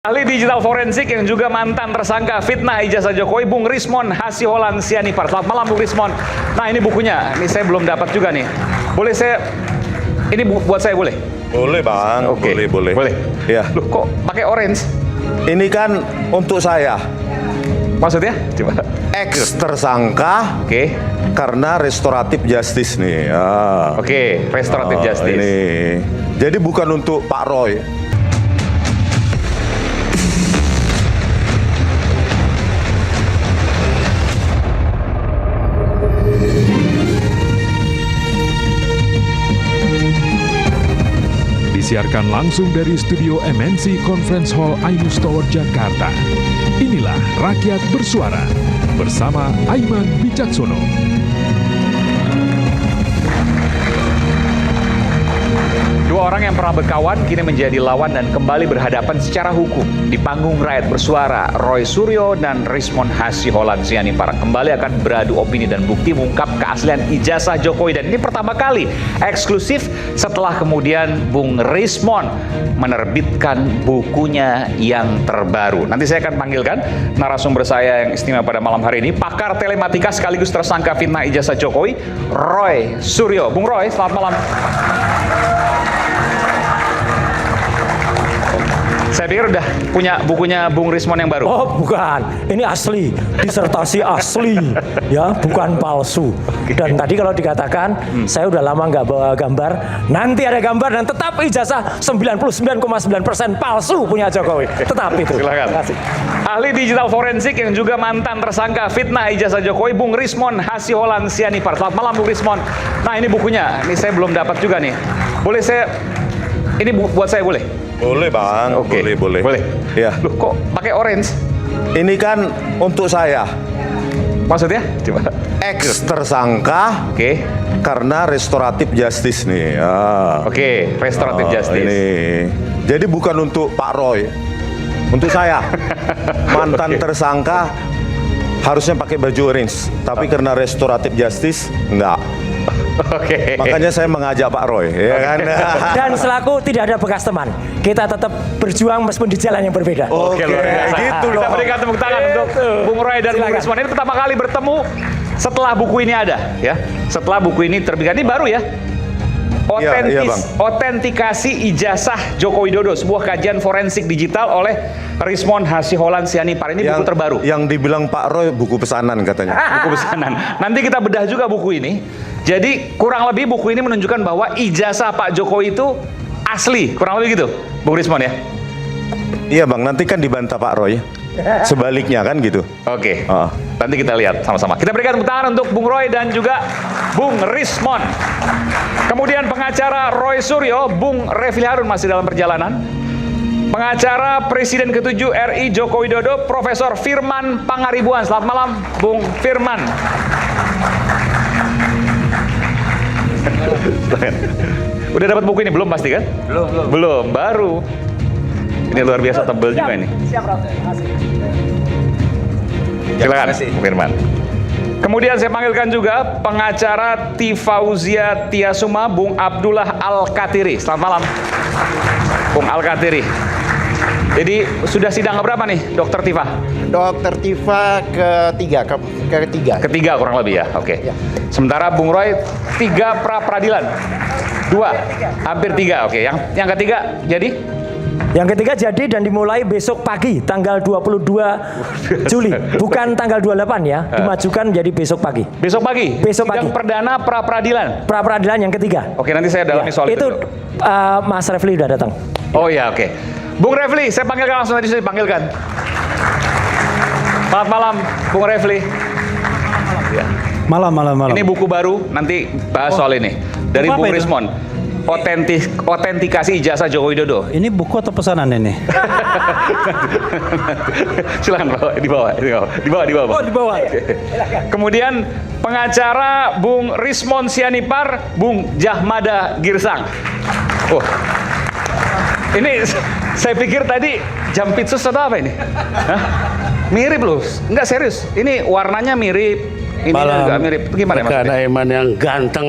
Ahli digital forensik yang juga mantan tersangka fitnah ijazah Jokowi, Bung Rismon Hasiholan Sianipar. Selamat malam, Bung Rismon. Nah, ini bukunya. Ini saya belum dapat juga nih. Boleh saya... Ini buat saya boleh? Boleh, Bang. Oke. Boleh. Boleh? Ya. Loh, kok pakai orange? Ini kan untuk saya. Maksudnya? Coba. Ex tersangka Oke. karena restoratif justice nih. Oke, restoratif justice. Ini. Jadi bukan untuk Pak Roy. Disiarkan langsung dari studio MNC Conference Hall Ainus Tower, Jakarta. Inilah Rakyat Bersuara bersama Aiman Wicaksono. Dua orang yang pernah berkawan kini menjadi lawan dan kembali berhadapan secara hukum di panggung Rakyat Bersuara. Roy Suryo dan Rismon Hasiholan Sianipar kembali akan beradu opini dan bukti mengungkap keaslian ijazah Jokowi. Dan ini pertama kali eksklusif setelah kemudian Bung Rismon menerbitkan bukunya yang terbaru. Nanti saya akan panggilkan narasumber saya yang istimewa pada malam hari ini, pakar telematika sekaligus tersangka fitnah ijazah Jokowi, Roy Suryo. Bung Roy, selamat malam. Saya pikir udah punya bukunya Bung Rismon yang baru. Oh, bukan. Ini asli, disertasi asli, ya, bukan palsu. Dan tadi kalau dikatakan saya udah lama nggak bawa gambar, nanti ada gambar dan tetap ijazah 99,9% palsu punya Jokowi. Tetap itu. Silakan. Terima kasih. Ahli digital forensik yang juga mantan tersangka fitnah ijazah Jokowi, Bung Rismon Hasiholan Sianipar. Selamat malam, Bung Rismon. Nah, ini bukunya. Ini saya belum dapat juga nih. Boleh saya... Ini buat saya boleh? Boleh, Bang. Oke. Boleh. Boleh? Ya. Loh, kok pakai orange? Ini kan untuk saya. Maksudnya? Coba. Ex tersangka Oke. karena restoratif justice nih. Oke, restoratif justice. Ini. Jadi bukan untuk Pak Roy. Untuk saya. Mantan tersangka harusnya pakai baju orange, tapi karena restoratif justice enggak. Oke. Makanya saya mengajak Pak Roy, ya kan? Dan selaku tidak ada bekas teman, kita tetap berjuang meskipun di jalan yang berbeda. Oke, luar biasa. gitu Kita loh. berikan tepuk tangan untuk Bung Roy dan Bung Silakan. Rismon. Ini pertama kali bertemu setelah buku ini ada, ya. Setelah buku ini terbitkan, ini baru ya. Iya, Bang. Otentikasi ijazah Joko Widodo, sebuah kajian forensik digital oleh Rismon Hasiholan Sianipar. Ini buku terbaru. Yang dibilang Pak Roy buku pesanan katanya. Buku pesanan. Nanti kita bedah juga buku ini. Jadi kurang lebih buku ini menunjukkan bahwa ijazah Pak Jokowi itu asli. Kurang lebih gitu, Bung Rismon ya. Iya, Bang, nanti kan dibantah Pak Roy. Sebaliknya kan gitu. Oke. Nanti kita lihat sama-sama. Kita berikan tepuk tangan untuk Bung Roy dan juga Bung Rismon. Kemudian pengacara Roy Suryo, Bung Refli Harun masih dalam perjalanan. Pengacara Presiden ke-7 RI Joko Widodo, Profesor Firman Pangaribuan. Selamat malam, Bung Firman. Udah dapat buku ini belum pasti kan? Belum, baru. Ini luar biasa tebel juga ini. Siap, Rob. Terima kasih. Silakan, Bung Firman. Kemudian saya panggilkan juga pengacara Tifauzia Tiasuma, Bung Abdullah Al-Katiri. Selamat malam, Bung Al-Katiri. Jadi sudah sidang keberapa nih, Dokter Tifa? Dokter Tifa ketiga. Ketiga kurang lebih ya, oke. Ya. Sementara Bung Roy 3 pra-peradilan, 2, hampir 3, oke. Yang ketiga jadi? Yang ketiga jadi dan dimulai besok pagi, tanggal 22 Juli. Bukan tanggal 28 ya, dimajukan jadi besok pagi. Besok pagi? Besok sidang pagi. perdana pra-peradilan? Pra-peradilan yang ketiga. Oke, nanti saya dalami Ya, soal itu. itu dulu. Mas Refli udah datang. Oh iya, oke. Bung Refli, saya panggilkan langsung tadi, saya panggilkan. Selamat malam, Bung Refli. Ya. Malam. Ini buku baru, nanti bahas soal ini. Dari Buku apa Bung itu? Rismon. Otentikasi ijazah Joko Widodo. Ini buku atau pesanan ini? Silakan di bawah. Oh, di bawah. Kemudian pengacara Bung Rismon Sianipar, Bung Jahmada Girsang. Oh. Ini saya pikir tadi Jampitsus atau apa ini? Hah? Mirip loh. Enggak, serius. Ini warnanya mirip. ini agak mirip. Gimana rekan maksudnya? Aiman yang ganteng.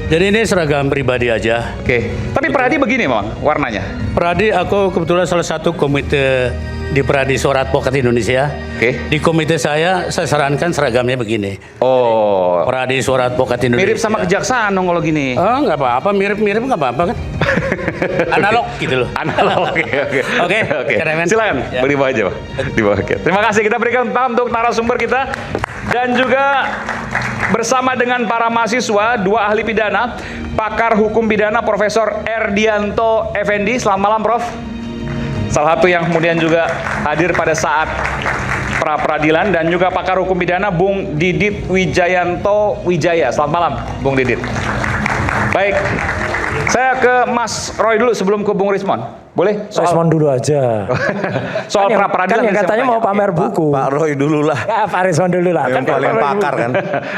Jadi ini seragam pribadi aja. Oke. Tapi Pradi begini, Bang, warnanya. Pradi, aku kebetulan salah satu komite di Pradi Suara Advokat Indonesia. Oke. Di komite saya sarankan seragamnya begini. Oh. Pradi Suara Advokat Indonesia. Mirip sama kejaksaan dong kalau gini. Oh, nggak apa-apa, mirip-mirip nggak apa-apa kan? Analog gitu loh. Analog. Oke. Oke, Silakan. Ya. Beri bawah aja, Pak. Di bawah. Oke. Terima kasih, kita berikan tepuk untuk narasumber kita dan juga bersama dengan para mahasiswa, 2 ahli pidana, pakar hukum pidana Profesor Erdianto Effendi. Selamat malam, Prof. Salah satu yang kemudian juga hadir pada saat pra-peradilan, dan juga pakar hukum pidana Bung Didit Wijayanto Wijaya. Selamat malam, Bung Didit. Baik, saya ke Mas Roy dulu sebelum ke Bung Rismon. Boleh? Rismon dulu aja. Soal pra-peradilan kan yang katanya mau pamer buku. Pak Roy dulu lah. Ya, Pak Rismon dulu lah. Yang paling pakar kan.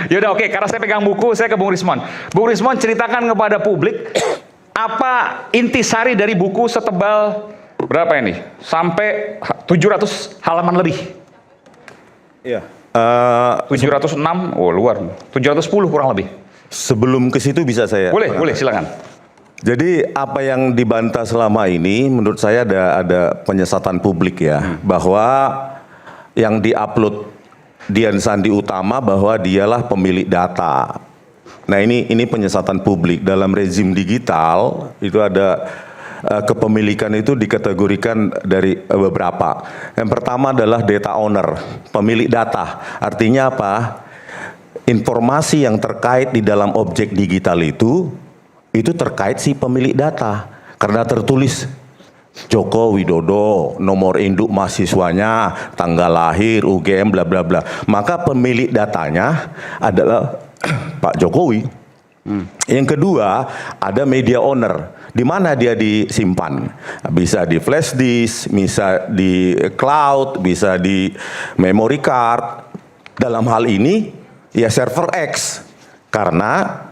Yaudah, oke, karena saya pegang buku, saya ke Bung Rismon. Bung Rismon, ceritakan kepada publik apa intisari dari buku setebal berapa ini? Sampai 700 halaman lebih. Iya. 706, oh luar. 710 kurang lebih. Sebelum ke situ bisa saya. Boleh, silakan. Jadi apa yang dibantah selama ini menurut saya ada penyesatan publik ya, bahwa yang diupload Dian Sandi Utama bahwa dialah pemilik data. Nah ini penyesatan publik. Dalam rezim digital itu ada kepemilikan itu dikategorikan dari beberapa. Yang pertama adalah data owner, pemilik data. Artinya apa? Informasi yang terkait di dalam objek digital itu terkait si pemilik data. Karena tertulis Joko Widodo, nomor induk mahasiswanya, tanggal lahir, UGM, bla bla bla. Maka pemilik datanya adalah Pak Jokowi. Yang kedua, ada media owner. Di mana dia disimpan? Bisa di flash disk, bisa di cloud, bisa di memory card. Dalam hal ini, ya server X. Karena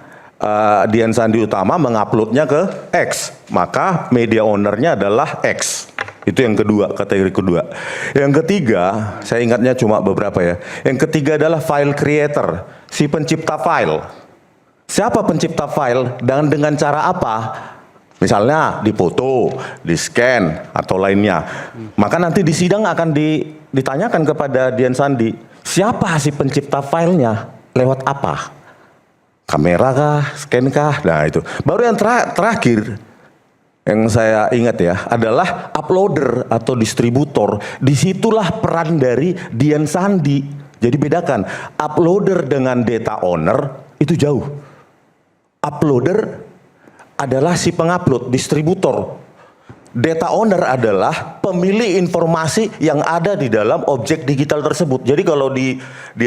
Dian Sandi Utama menguploadnya ke X, maka media ownernya adalah X. Itu yang kedua, kategori kedua. Yang ketiga, saya ingatnya cuma beberapa ya. Yang ketiga adalah file creator, si pencipta file. Siapa pencipta file dan dengan cara apa? Misalnya dipoto, di scan atau lainnya. Maka nanti di sidang akan ditanyakan kepada Dian Sandi, siapa si pencipta filenya? Lewat apa? Kamera kah, scan kah? Nah itu. Baru yang terakhir yang saya ingat ya adalah uploader atau distributor. Disitulah peran dari Dian Sandi. Jadi bedakan uploader dengan data owner itu jauh. Uploader adalah si pengupload, distributor. Data owner adalah pemilik informasi yang ada di dalam objek digital tersebut. Jadi kalau di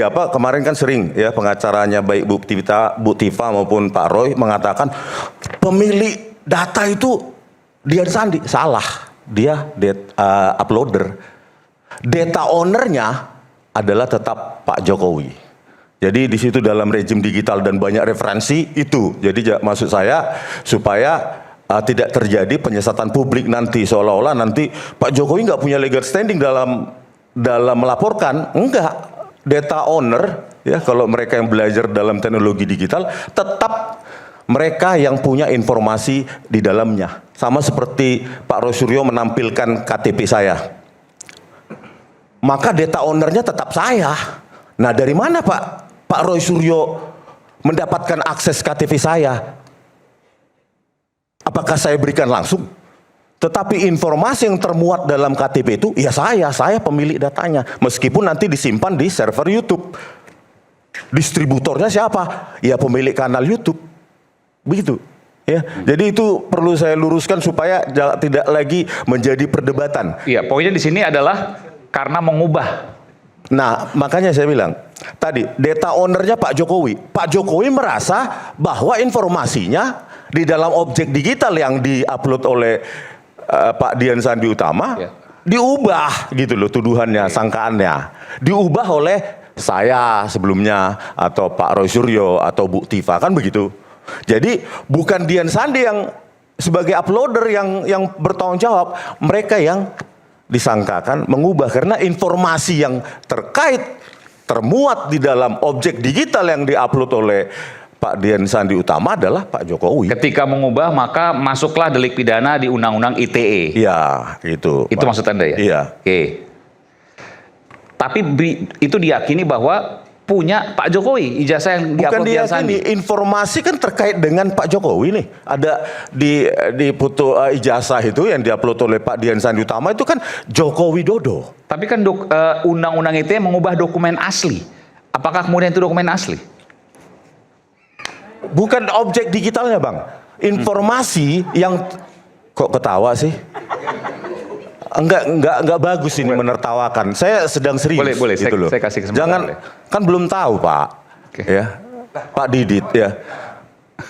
apa kemarin kan sering ya pengacaranya baik Bu Tifa maupun Pak Roy mengatakan pemilik data itu Dian Sandi. Salah, dia uploader. Data ownernya adalah tetap Pak Jokowi. Jadi di situ dalam rejim digital dan banyak referensi itu. Jadi maksud saya supaya tidak terjadi penyesatan publik nanti seolah-olah nanti Pak Jokowi nggak punya legal standing dalam melaporkan. Enggak, data owner ya kalau mereka yang belajar dalam teknologi digital tetap mereka yang punya informasi di dalamnya. Sama seperti Pak Roy Suryo menampilkan KTP saya. Maka data ownernya tetap saya. Nah, dari mana Pak Roy Suryo mendapatkan akses KTP saya? Apakah saya berikan langsung? Tetapi informasi yang termuat dalam KTP itu, ya saya pemilik datanya. Meskipun nanti disimpan di server YouTube. Distributornya siapa? Ya pemilik kanal YouTube. Begitu. Ya, jadi itu perlu saya luruskan supaya tidak lagi menjadi perdebatan. Iya, poinnya di sini adalah karena mengubah. Nah, makanya saya bilang tadi data ownernya Pak Jokowi. Pak Jokowi merasa bahwa informasinya di dalam objek digital yang diupload oleh Pak Dian Sandi Utama diubah gitu loh tuduhannya, sangkaannya. Diubah oleh saya sebelumnya atau Pak Roy Suryo atau Bu Tifa kan begitu. Jadi bukan Dian Sandi yang sebagai uploader yang bertanggung jawab, mereka yang disangkakan mengubah karena informasi yang terkait termuat di dalam objek digital yang diupload oleh Pak Dian Sandi Utama adalah Pak Jokowi. Ketika mengubah maka masuklah delik pidana di Undang-Undang ITE. Iya, itu. Itu Pak. maksud Anda ya? Iya. Oke. Tapi itu diyakini bahwa punya Pak Jokowi ijazah yang Bukan diupload Dian Sandi. diyakini, informasi kan terkait dengan Pak Jokowi nih. Ada di foto ijazah itu yang diupload oleh Pak Dian Sandi Utama itu kan Joko Widodo. Tapi kan Undang-Undang ITE mengubah dokumen asli. Apakah kemudian itu dokumen asli? Bukan objek digitalnya, Bang. Informasi yang kok ketawa sih? Enggak bagus ini menertawakan. Saya sedang serius. Boleh, gitu loh. saya kasih kesempatan. Jangan, kan belum tahu, Pak. Oke. Ya. Pak Didit ya.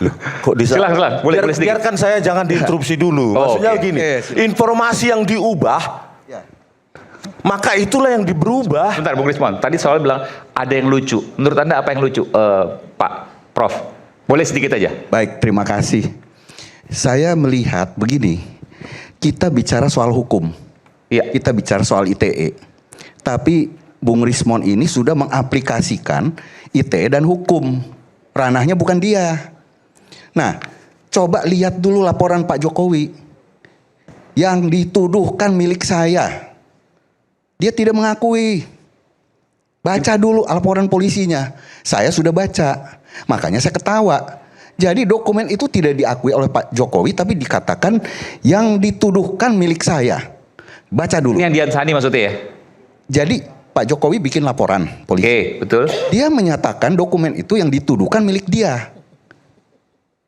Loh, kok Silakan, boleh sedikit. biarkan saya jangan diinterupsi dulu. Oh, Maksudnya oke. gini, informasi yang diubah maka itulah yang diberubah. Bentar, Bung Rismon. Tadi soal bilang ada yang lucu. Menurut Anda apa yang lucu, Pak Prof? Boleh sedikit aja. Baik, terima kasih. Saya melihat begini, kita bicara soal hukum, Iya. kita bicara soal ITE, tapi Bung Rismon ini sudah mengaplikasikan ITE dan hukum, ranahnya bukan dia. Nah, coba lihat dulu laporan Pak Jokowi yang dituduhkan milik saya. Dia tidak mengakui. Baca dulu laporan polisinya. Saya sudah baca. Makanya saya ketawa. Jadi dokumen itu tidak diakui oleh Pak Jokowi, tapi dikatakan yang dituduhkan milik saya. Baca dulu. Ini yang Dian Sandi maksudnya ya? Jadi Pak Jokowi bikin laporan polisi. Oke, betul. Dia menyatakan dokumen itu yang dituduhkan milik dia.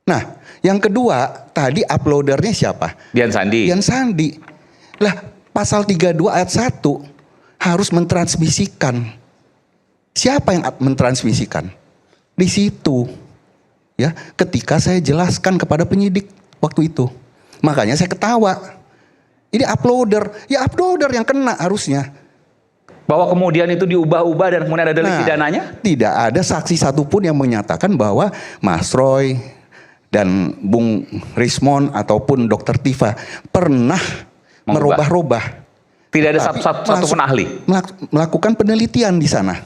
Nah, yang kedua, tadi uploadernya siapa? Dian Sandi. Dian Sandi. Lah, pasal 32 ayat 1 harus mentransmisikan. Siapa yang mentransmisikan? Di situ. Ya, ketika saya jelaskan kepada penyidik waktu itu. Makanya saya ketawa. Ini uploader, ya uploader yang kena harusnya. Bahwa kemudian itu diubah-ubah dan kemudian ada delik Nah, pidananya? tidak ada saksi satupun yang menyatakan bahwa Mas Roy dan Bung Rismon ataupun Dr. Tifa pernah Mengubah. merubah-rubah. Tidak ada Tapi satupun ahli. Melakukan penelitian di sana.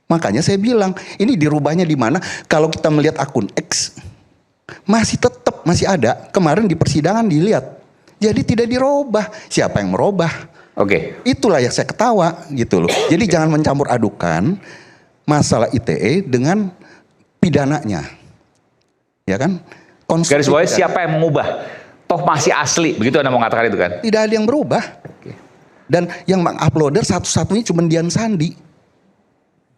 Makanya saya bilang, ini dirubahnya di mana? Kalau kita melihat akun X, masih ada. Kemarin di persidangan dilihat. Jadi tidak dirubah. Siapa yang merubah? Oke. Itulah yang saya ketawa gitu loh. Jadi jangan mencampur adukan masalah ITE dengan pidananya. Ya kan? Konstruksi Garis bawahnya pidana. siapa yang mengubah? Toh masih asli, begitu Anda mau mengatakan itu kan? Tidak ada yang berubah. Dan yang menguploader satu-satunya cuma Dian Sandi.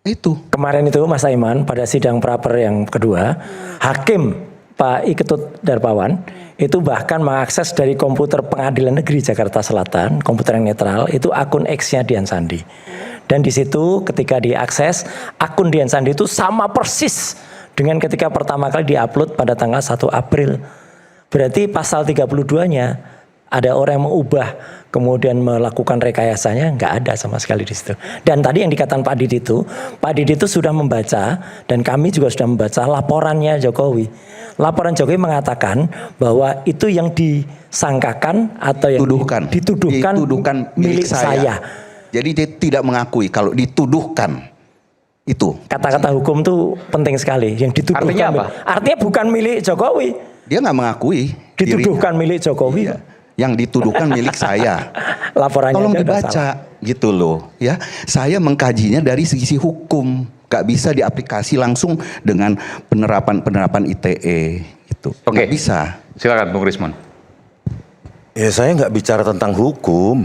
Itu. Kemarin itu Mas Aiman pada sidang praper yang kedua, Hakim Pak Iketut Darpawan itu bahkan mengakses dari komputer Pengadilan Negeri Jakarta Selatan, komputer yang netral, itu akun X-nya Dian Sandi. Dan di situ ketika diakses, akun Dian Sandi itu sama persis dengan ketika pertama kali diupload pada tanggal 1 April. Berarti pasal 32-nya ada orang yang mengubah kemudian melakukan rekayasanya, nggak ada sama sekali di situ. Dan tadi yang dikatakan Pak Didi itu sudah membaca dan kami juga sudah membaca laporannya Jokowi. Laporan Jokowi mengatakan bahwa itu yang disangkakan atau yang dituduhkan milik saya. Jadi dia tidak mengakui kalau dituduhkan itu. Kata-kata hukum tuh penting sekali. Yang dituduhkan Artinya apa? Artinya bukan milik Jokowi. Dia nggak mengakui. Dituduhkan milik Jokowi. Iya. Yang dituduhkan milik saya. Laporannya Tolong aja udah dibaca salah. gitu loh ya. Saya mengkajinya dari sisi hukum, gak bisa diaplikasi langsung dengan penerapan ITE itu. Oke. Nggak bisa. Silakan Bung Rismon. Ya saya nggak bicara tentang hukum.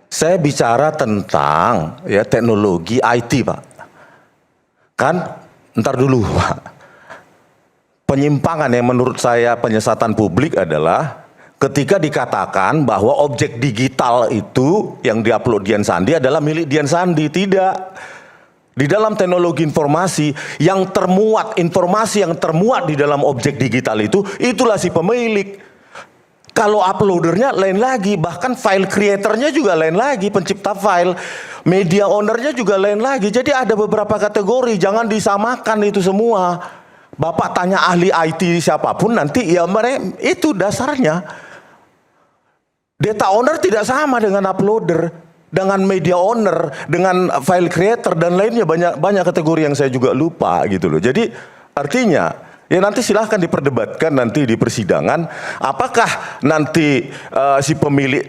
Saya bicara tentang ya teknologi IT, Pak. Kan ntar dulu, Pak. Penyimpangan yang menurut saya penyesatan publik adalah ketika dikatakan bahwa objek digital itu yang diupload Dian Sandi adalah milik Dian Sandi. Tidak. Di dalam teknologi informasi yang termuat, informasi yang termuat di dalam objek digital itu, itulah si pemilik. Kalau uploadernya lain lagi, bahkan file creatornya juga lain lagi, pencipta file, media ownernya juga lain lagi. Jadi ada beberapa kategori, jangan disamakan itu semua. Bapak tanya ahli IT siapapun nanti ya mereka itu dasarnya. Data owner tidak sama dengan uploader. dengan media owner, dengan file creator dan lainnya, banyak kategori yang saya juga lupa gitu loh. Jadi artinya ya nanti silahkan diperdebatkan nanti di persidangan, apakah nanti si pemilik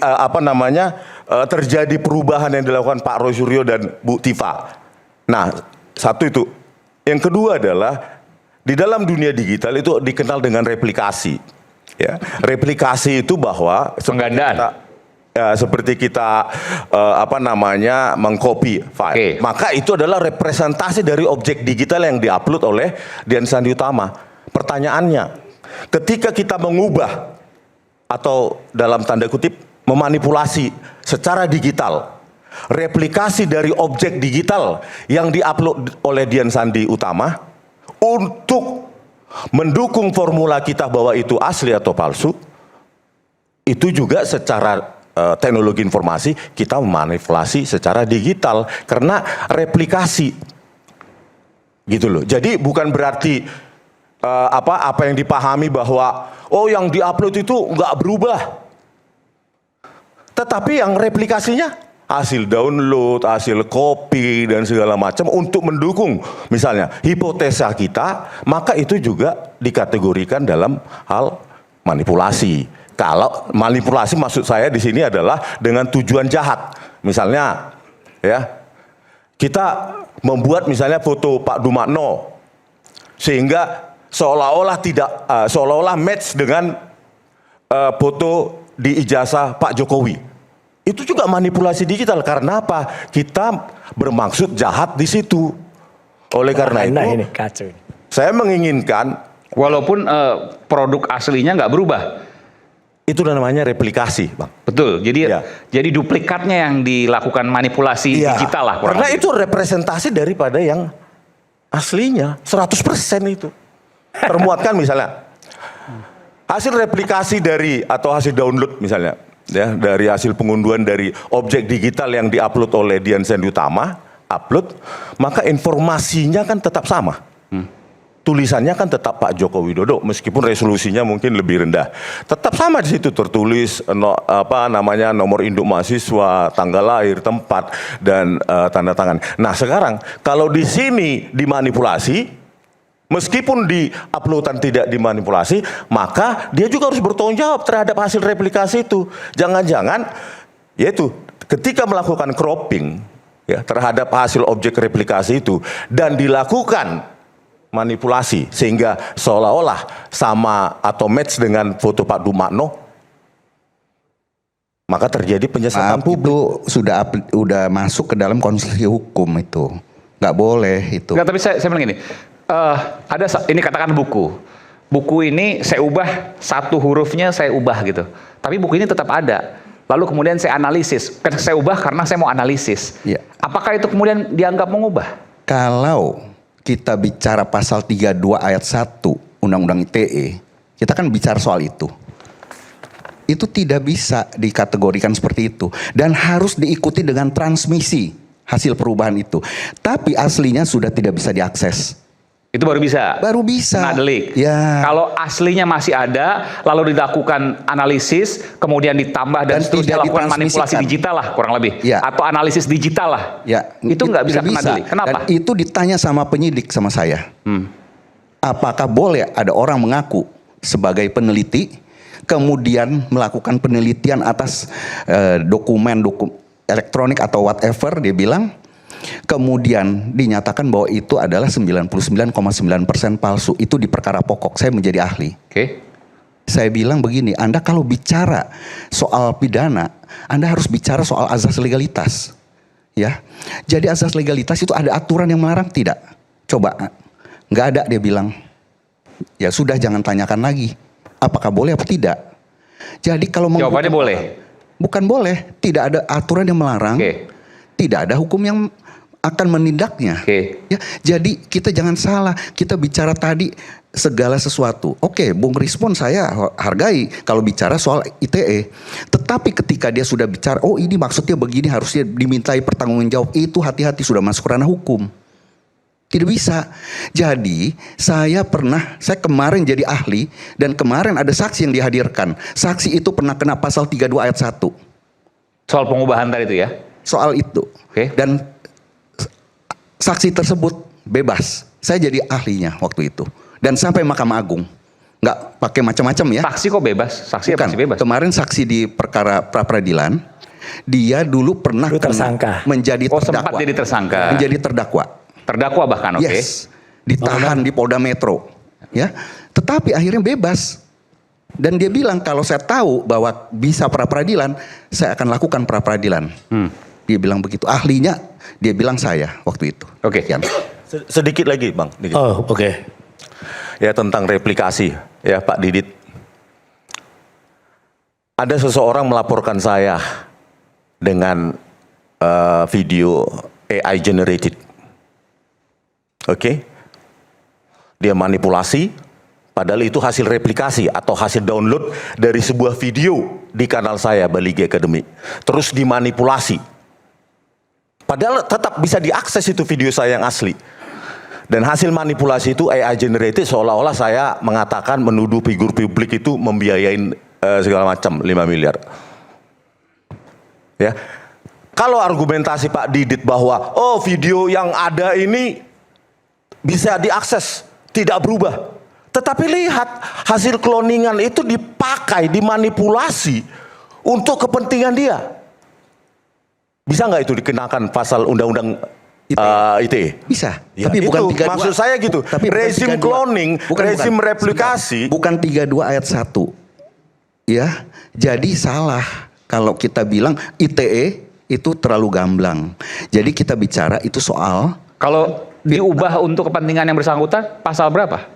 terjadi perubahan yang dilakukan Pak Roy Suryo dan Bu Tifa. Nah, satu itu. Yang kedua adalah di dalam dunia digital itu dikenal dengan replikasi. Ya, replikasi itu bahwa Penggandaan. seperti kita mengcopy file. Maka itu adalah representasi dari objek digital yang diupload oleh Dian Sandi Utama. Pertanyaannya, ketika kita mengubah atau dalam tanda kutip memanipulasi secara digital replikasi dari objek digital yang diupload oleh Dian Sandi Utama untuk mendukung formula kita bahwa itu asli atau palsu, itu juga secara teknologi informasi kita memanipulasi secara digital karena replikasi gitu loh. Jadi bukan berarti apa yang dipahami bahwa oh yang diupload itu nggak berubah, tetapi yang replikasinya hasil download, hasil copy dan segala macam untuk mendukung misalnya hipotesa kita, maka itu juga dikategorikan dalam hal manipulasi. Kalau manipulasi maksud saya di sini adalah dengan tujuan jahat. Misalnya ya, kita membuat misalnya foto Pak Dumakno sehingga seolah-olah match dengan foto di ijazah Pak Jokowi. Itu juga manipulasi digital karena apa? Kita bermaksud jahat di situ. Oleh karena itu, ini kacau. Saya menginginkan Walaupun produk aslinya nggak berubah. itu namanya replikasi, Bang. Betul. Jadi Ya. jadi duplikatnya yang dilakukan manipulasi Iya. digital lah kurang Karena lebih. itu representasi daripada yang aslinya 100% itu. Termuatkan misalnya hasil replikasi dari atau hasil download misalnya ya dari hasil pengunduhan dari objek digital yang diupload oleh Dian Sandi Utama, maka informasinya kan tetap sama. Tulisannya kan tetap Pak Joko Widodo meskipun resolusinya mungkin lebih rendah. Tetap sama di situ tertulis nomor induk mahasiswa, tanggal lahir, tempat dan tanda tangan. Nah, sekarang kalau di sini dimanipulasi, meskipun di uploadan tidak dimanipulasi, maka dia juga harus bertanggung jawab terhadap hasil replikasi itu. Jangan-jangan yaitu ketika melakukan cropping ya terhadap hasil objek replikasi itu dan dilakukan manipulasi sehingga seolah-olah sama atau match dengan foto Pak Dumakno, maka terjadi penyesatan Itu sudah masuk ke dalam konstruksi hukum itu, nggak boleh itu. Enggak, tapi saya bilang gini, ini katakan buku ini saya ubah satu hurufnya saya ubah gitu, tapi buku ini tetap ada. Lalu kemudian saya analisis, saya ubah karena saya mau analisis. Ya. Apakah itu kemudian dianggap mengubah? Kalau kita bicara pasal 32 ayat 1 Undang-Undang ITE, kita kan bicara soal itu. Itu tidak bisa dikategorikan seperti itu dan harus diikuti dengan transmisi hasil perubahan itu. Tapi aslinya sudah tidak bisa diakses. Itu baru bisa. Baru bisa. Kena delik. Ya. Kalau aslinya masih ada, lalu dilakukan analisis, kemudian ditambah dan seterusnya tidak lakukan manipulasi ditransmisikan. digital lah kurang lebih, Ya. atau analisis digital lah. Ya, Itu nggak bisa tidak kena delik. Kenapa? Dan itu ditanya sama penyidik sama saya. Apakah boleh ada orang mengaku sebagai peneliti, kemudian melakukan penelitian atas dokumen elektronik atau whatever, dia bilang, kemudian dinyatakan bahwa itu adalah 99,9% palsu. Itu di perkara pokok, saya menjadi ahli. Oke. Saya bilang begini, Anda kalau bicara soal pidana, Anda harus bicara soal azas legalitas. Ya, jadi azas legalitas itu ada aturan yang melarang tidak? Coba, nggak ada, dia bilang. Ya sudah, jangan tanyakan lagi. Apakah boleh atau tidak? Jadi kalau Jawabannya boleh. Bukan boleh, tidak ada aturan yang melarang. Oke. Tidak ada hukum yang akan menindaknya. Oke. Ya, jadi kita jangan salah. Kita bicara tadi segala sesuatu. Oke, Bung Rismon saya hargai kalau bicara soal ITE. Tetapi ketika dia sudah bicara, oh ini maksudnya begini, harusnya dimintai pertanggungjawab, itu hati-hati, sudah masuk ranah hukum. Tidak bisa. Jadi saya kemarin jadi ahli dan kemarin ada saksi yang dihadirkan. Saksi itu pernah kena pasal 32 ayat 1. Soal pengubahan tadi itu ya. soal itu. Oke. Dan saksi tersebut bebas. Saya jadi ahlinya waktu itu. Dan sampai Mahkamah Agung. Nggak pakai macam-macam ya. Saksi kok bebas? Saksi apa sih bebas? Kemarin saksi di perkara pra-peradilan, dia dulu pernah Dulu tersangka. menjadi Oh, terdakwa. sempat jadi tersangka. Menjadi terdakwa. Terdakwa bahkan, oke. Yes. Ditahan di Polda Metro. Ya. Tetapi akhirnya bebas. Dan dia bilang kalau saya tahu bahwa bisa pra-peradilan, saya akan lakukan pra-peradilan. Dia bilang begitu. Ahlinya dia bilang saya waktu itu. Oke. Sekian. Sedikit lagi Bang. Dikit. Oh, oke. Ya tentang replikasi ya Pak Didit. Ada seseorang melaporkan saya dengan video AI generated. Oke. Dia manipulasi, padahal itu hasil replikasi atau hasil download dari sebuah video di kanal saya Baligi Academy. Terus dimanipulasi. Padahal tetap bisa diakses itu video saya yang asli. Dan hasil manipulasi itu AI generated seolah-olah saya mengatakan menuduh figur publik itu membiayain segala macam 5 miliar. Ya. Kalau argumentasi Pak Didit bahwa oh video yang ada ini bisa diakses, tidak berubah. Tetapi lihat hasil cloningan itu dipakai, dimanipulasi untuk kepentingan dia. Bisa nggak itu dikenakan pasal undang-undang ITE? Bisa, Ya, tapi bukan itu, 32. maksud saya gitu. Tapi bukan Rezim 32. cloning, rezim replikasi. Bukan 32 ayat 1. Ya, jadi salah kalau kita bilang ITE itu terlalu gamblang. Jadi kita bicara itu soal Kalau diubah untuk kepentingan yang bersangkutan, pasal berapa?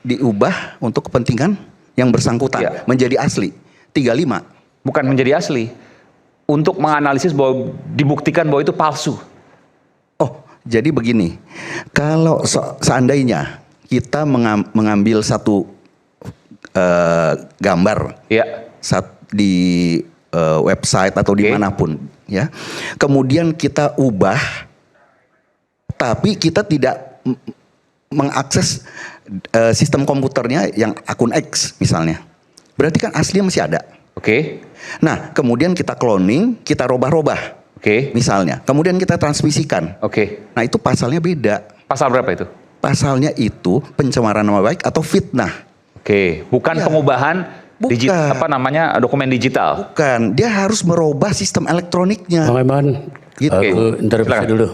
diubah untuk kepentingan yang bersangkutan Iya. menjadi asli. 35. Bukan menjadi asli. Untuk menganalisis bahwa dibuktikan bahwa itu palsu. Oh, jadi begini. Kalau seandainya kita mengambil satu gambar Ya. di website atau dimanapun, ya. Kemudian kita ubah, tapi kita tidak mengakses sistem komputernya yang akun X misalnya. Berarti kan aslinya masih ada. Oke. Nah, kemudian kita cloning, kita robah-robah. Oke. Misalnya, kemudian kita transmisikan. Oke. Nah, itu pasalnya beda. Pasal berapa itu? Pasalnya itu pencemaran nama baik atau fitnah. Oke. Bukan Ya. pengubahan Bukan. dokumen digital. Bukan, dia harus merubah sistem elektroniknya. Bang Iman, Gitu. aku interupsi Silakan. dulu.